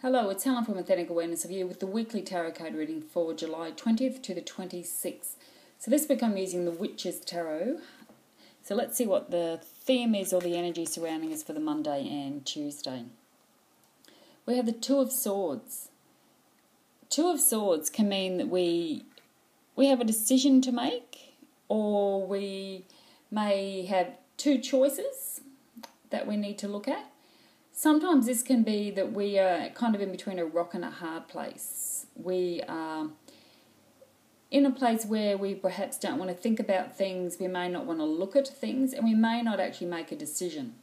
Hello, it's Helen from Authentic Awareness of You with the weekly tarot card reading for July 20th to the 26th. So this week I'm using the Witch's Tarot. So let's see what the theme is or the energy surrounding us for the Monday and Tuesday. We have the Two of Swords. Two of Swords can mean that we have a decision to make, or we may have two choices that we need to look at. Sometimes this can be that we are kind of in between a rock and a hard place. We are in a place where we perhaps don't want to think about things, we may not want to look at things, and we may not actually make a decision.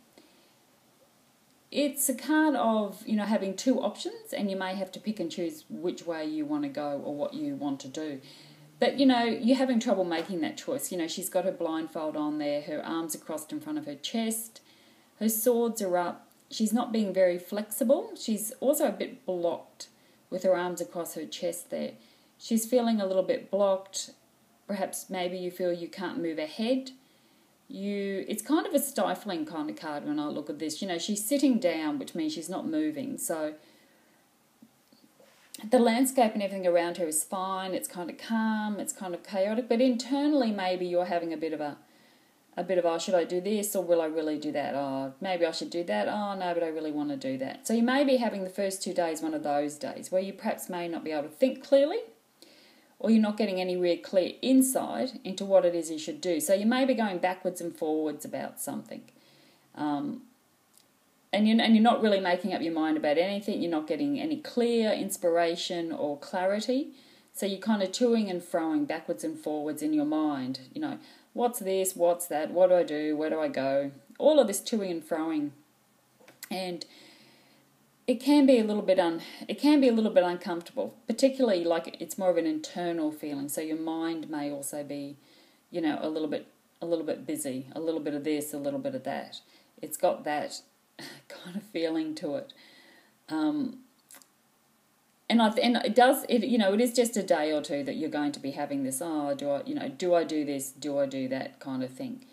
It's a card of, having two options, and you may have to pick and choose which way you want to go or what you want to do. But, you're having trouble making that choice. She's got her blindfold on there, her arms are crossed in front of her chest, her swords are up. She's not being very flexible. She's also a bit blocked with her arms across her chest there. She's feeling a little bit blocked. Perhaps maybe you feel you can't move ahead. It's kind of a stifling kind of card when I look at this. She's sitting down, which means she's not moving. So the landscape and everything around her is fine. It's kind of calm. It's kind of chaotic. But internally maybe you're having a bit of, oh, should I do this or will I really do that? Oh, maybe I should do that. Oh, no, but I really want to do that. So you may be having the first 2 days one of those days where you perhaps may not be able to think clearly, or you're not getting any real clear insight into what it is you should do. So you may be going backwards and forwards about something. And you're not really making up your mind about anything. You're not getting any clear inspiration or clarity. So you're kind of toing and froing backwards and forwards in your mind, what's this, what's that, what do I do, where do I go? All of this toing and froing. And it can be a little bit uncomfortable, particularly like it's more of an internal feeling. So your mind may also be, a little bit busy, a little bit of this, a little bit of that. It's got that kind of feeling to it. It is just a day or two that you're going to be having this, do I do this, do I do that kind of thing.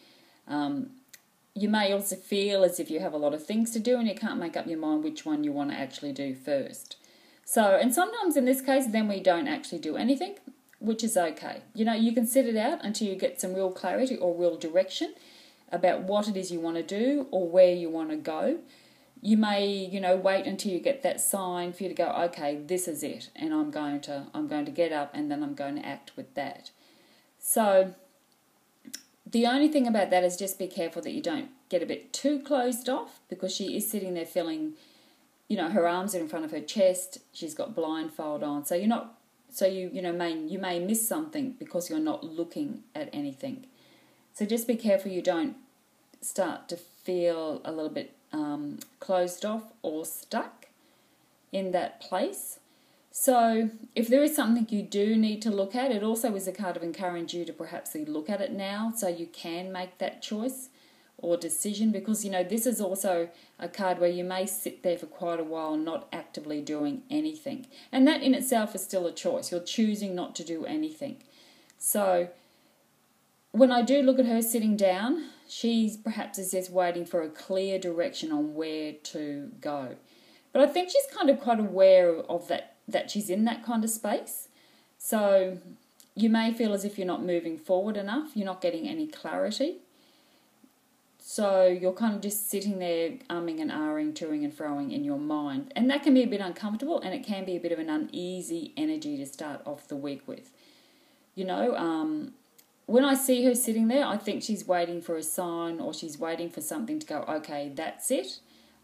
You may also feel as if you have a lot of things to do and you can't make up your mind which one you want to actually do first. So, and sometimes in this case, then we don't actually do anything, which is okay. You can sit it out until you get some real clarity or real direction about what it is you want to do or where you want to go. You may, wait until you get that sign for you to go, okay, this is it, and I'm going to get up and then I'm going to act with that. So the only thing about that is just be careful that you don't get a bit too closed off, because she is sitting there feeling, her arms are in front of her chest, she's got blindfold on, so you may miss something because you're not looking at anything. So just be careful you don't start to feel a little bit closed off or stuck in that place. So if there is something you do need to look at, it also is a card of encouraging you to perhaps look at it now so you can make that choice or decision, because this is also a card where you may sit there for quite a while not actively doing anything, and that in itself is still a choice. You're choosing not to do anything. So when I do look at her sitting down, she's perhaps is just waiting for a clear direction on where to go. But I think she's kind of quite aware of that she's in that kind of space. So you may feel as if you're not moving forward enough, you're not getting any clarity. So you're kind of just sitting there umming and ahhing, toing and froing in your mind. And that can be a bit uncomfortable, and it can be a bit of an uneasy energy to start off the week with. When I see her sitting there, I think she's waiting for a sign, or she's waiting for something to go, okay, that's it.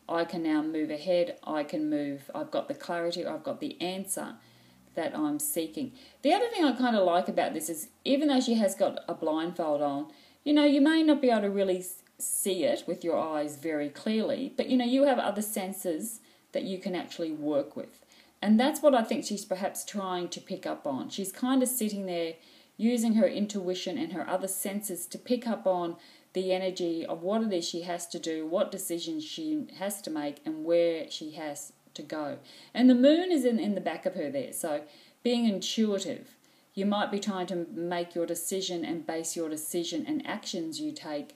I can now move ahead. I can move. I've got the clarity. I've got the answer that I'm seeking. The other thing I kind of like about this is, even though she has got a blindfold on, you may not be able to really see it with your eyes very clearly, but, you have other senses that you can actually work with. And that's what I think she's perhaps trying to pick up on. She's kind of sitting there using her intuition and her other senses to pick up on the energy of what it is she has to do, what decisions she has to make, and where she has to go. And the moon is in the back of her there, so being intuitive, you might be trying to make your decision and base your decision and actions you take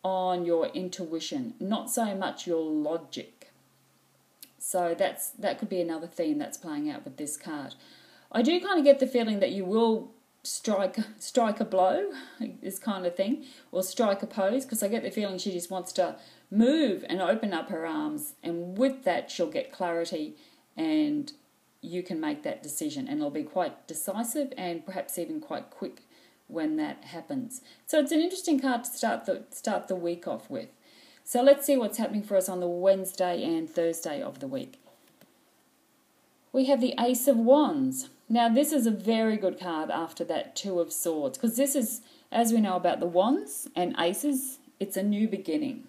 on your intuition, not so much your logic. So that could be another theme that's playing out with this card. I do kind of get the feeling that you will strike a blow, this kind of thing, or strike a pose, because I get the feeling she just wants to move and open up her arms, and with that she'll get clarity, and you can make that decision, and it'll be quite decisive and perhaps even quite quick when that happens. So it's an interesting card to start the week off with. So let's see what's happening for us on the Wednesday and Thursday of the week. We have the Ace of Wands. Now this is a very good card after that Two of Swords, because this is, as we know about the Wands and Aces, it's a new beginning.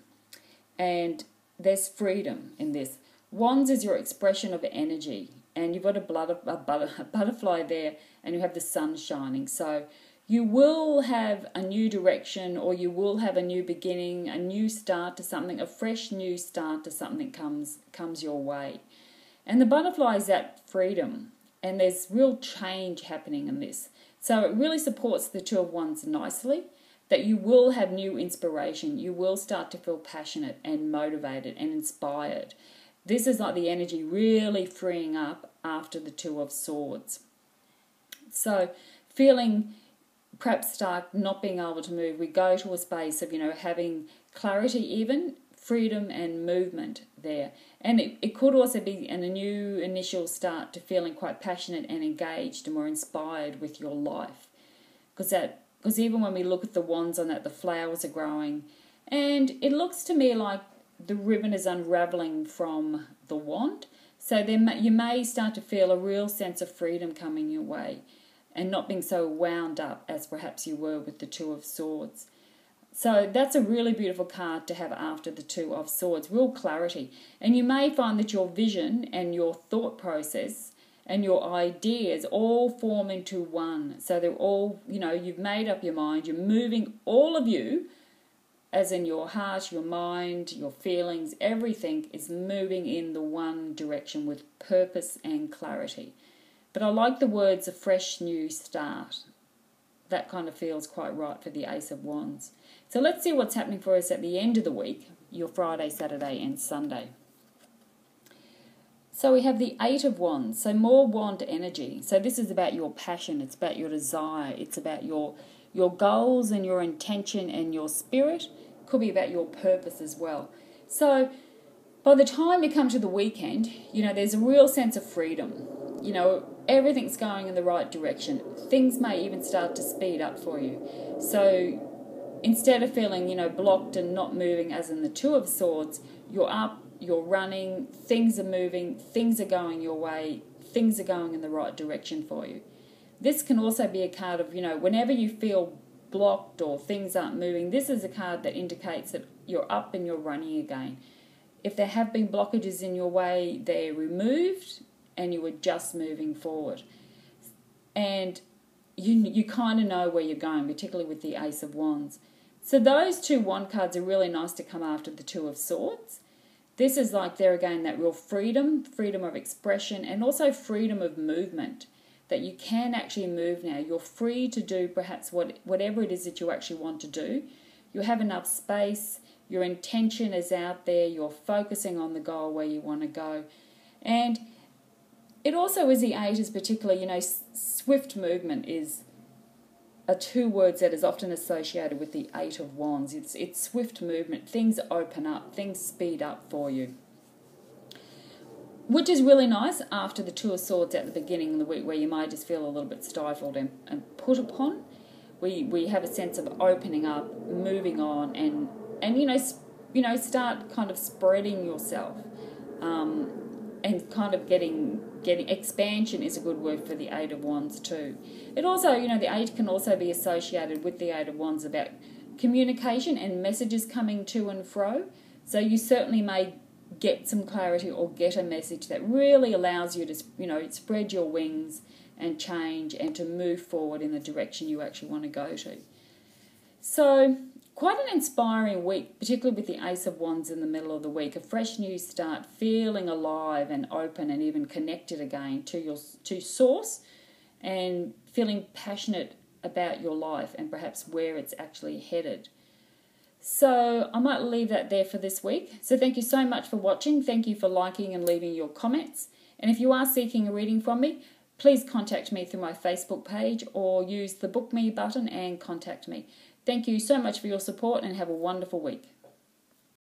And there's freedom in this. Wands is your expression of energy, and you've got a butterfly there, and you have the sun shining. So you will have a new direction, or you will have a new beginning, a new start to something, a fresh new start to something comes your way. And the butterfly is that freedom, and there's real change happening in this. So it really supports the Two of Wands nicely, that you will have new inspiration. You will start to feel passionate and motivated and inspired. This is like the energy really freeing up after the Two of Swords. So feeling perhaps stuck, not being able to move, we go to a space of, having clarity even, freedom and movement there. And it could also be a new initial start to feeling quite passionate and engaged and more inspired with your life. Because even when we look at the wands on that, the flowers are growing. And it looks to me like the ribbon is unravelling from the wand. So you may start to feel a real sense of freedom coming your way, and not being so wound up as perhaps you were with the Two of Swords. So that's a really beautiful card to have after the Two of Swords, real clarity. And you may find that your vision and your thought process and your ideas all form into one. So they're all, you've made up your mind, you're moving, all of you, as in your heart, your mind, your feelings, everything is moving in the one direction with purpose and clarity. But I like the words a fresh new start. That kind of feels quite right for the Ace of Wands. So let's see what's happening for us at the end of the week, your Friday, Saturday and Sunday. So we have the Eight of Wands, so more wand energy. So this is about your passion, it's about your desire, it's about your goals and your intention and your spirit. Could be about your purpose as well. So by the time you come to the weekend, there's a real sense of freedom. Everything's going in the right direction. Things may even start to speed up for you. So instead of feeling, blocked and not moving, as in the Two of Swords, you're up, you're running, things are moving, things are going your way, things are going in the right direction for you. This can also be a card of, whenever you feel blocked or things aren't moving, this is a card that indicates that you're up and you're running again. If there have been blockages in your way, they're removed and you are just moving forward. And you kind of know where you're going, particularly with the Ace of Wands. So those two wand cards are really nice to come after the Two of Swords. This is like there again, that real freedom of expression, and also freedom of movement, that you can actually move now. You're free to do perhaps whatever it is that you actually want to do. You have enough space, your intention is out there, you're focusing on the goal where you want to go. And it also is the Eight is particularly, swift movement is are two words that is often associated with the Eight of Wands. It's swift movement. Things open up, things speed up for you. Which is really nice after the Two of Swords at the beginning of the week, where you might just feel a little bit stifled and put upon. We have a sense of opening up, moving on, and start kind of spreading yourself. And kind of getting expansion is a good word for the Eight of Wands too. It also, the Eight can also be associated with the Eight of Wands about communication and messages coming to and fro. So you certainly may get some clarity or get a message that really allows you to, spread your wings and change and to move forward in the direction you actually want to go to. So quite an inspiring week, particularly with the Ace of Wands in the middle of the week. A fresh new start, feeling alive and open and even connected again to source, and feeling passionate about your life and perhaps where it's actually headed. So I might leave that there for this week. So thank you so much for watching. Thank you for liking and leaving your comments. And if you are seeking a reading from me, please contact me through my Facebook page or use the Book Me button and contact me. Thank you so much for your support and have a wonderful week.